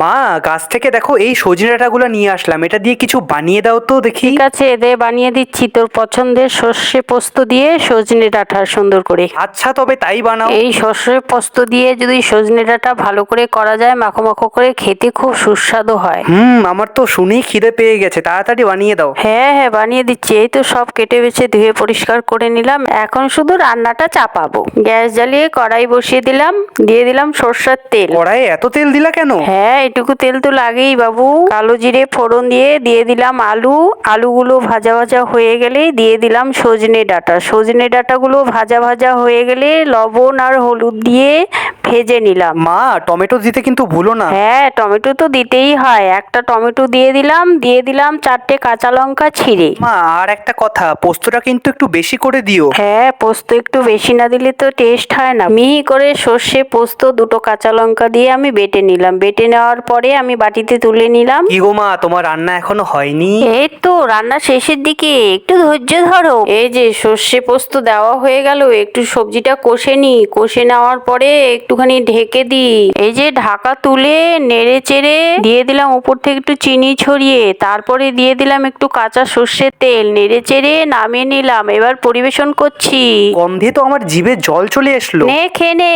মা, গাছ থেকে দেখো এই সজনে ডাঁটাগুলো নিয়ে আসলাম, এটা দিয়ে কিছু বানিয়ে দাও তো দেখি। ঠিক আছে, দে বানিয়ে দিচ্ছি। তোর পছন্দের সর্ষে পোস্ত দিয়ে সজনে ডাঁটা সুন্দর করে। আচ্ছা, তবে তাই বানাও। এই সর্ষে পোস্ত দিয়ে যদি সজনে ডাঁটা ভালো করে করা যায়, মাখো মাখো করে, খেতে খুব সুস্বাদু হয়। আমার তো শুনেই খিদে পেয়ে গেছে, তাড়াতাড়ি বানিয়ে দাও। হ্যাঁ হ্যাঁ, বানিয়ে দিচ্ছি। এই তো সব কেটে বেছে ধুয়ে পরিষ্কার করে নিলাম, এখন শুধু রান্নাটা চাপাবো। গ্যাস জ্বালিয়ে কড়াই বসিয়ে দিলাম, দিয়ে দিলাম সর্ষের তেল। কড়াইয়ে এত তেল দিলা কেন? হ্যাঁ, এটুকু তেল তো লাগেই বাবু। কালো জিরে ফোড়ন দিয়ে দিলাম আলু। আলুগুলো ভাজা ভাজা হয়ে গেলে দিয়ে দিলাম সজনে ডাঁটা। সজনে ডাঁটাগুলো ভাজা ভাজা হয়ে গেলে লবণ আর হলুদ দিয়ে ভেজে নিলাম। মা, টমেটো দিতে কিন্তু ভুলো না। হ্যাঁ, টমেটো তো দিতেই হয়। একটা টমেটো দিয়ে দিলাম 4টে কাঁচা লঙ্কা ছিঁড়ে। মা, আর একটা কথা, পোস্তটা কিন্তু একটু বেশি করে দিও। হ্যাঁ, পোস্ত একটু বেশি না দিলে তো টেস্ট হয় না। মিহি করে সর্ষে পোস্ত 2টো কাঁচা লঙ্কা দিয়ে আমি বেটে নিলাম। বেটে নেওয়ার পরে আমি বাটিতে তুলে নিলাম। কি গো মা, তোমার রান্না এখনো হয়নি? এই তো রান্না শেষের দিকে, একটু ধৈর্য ধরো। এই যে সর্ষে পোস্ত দেওয়া হয়ে গেল, একটু সবজিটা কষে নি। কষে নেওয়ার পরে একটুখানি ঢেকে দি। এই যে ঢাকা তুলে নেড়ে চেড়ে দিয়ে দিলাম উপর থেকে একটু চিনি ছড়িয়ে, তারপরে দিয়ে দিলাম একটু কাঁচা সর্ষের তেল। নেড়ে চেড়ে নামিয়ে নিলাম, এবার পরিবেশন করছি। গন্ধে তো আমার জিভে জল চলে আসলো। নে খেয়ে নে।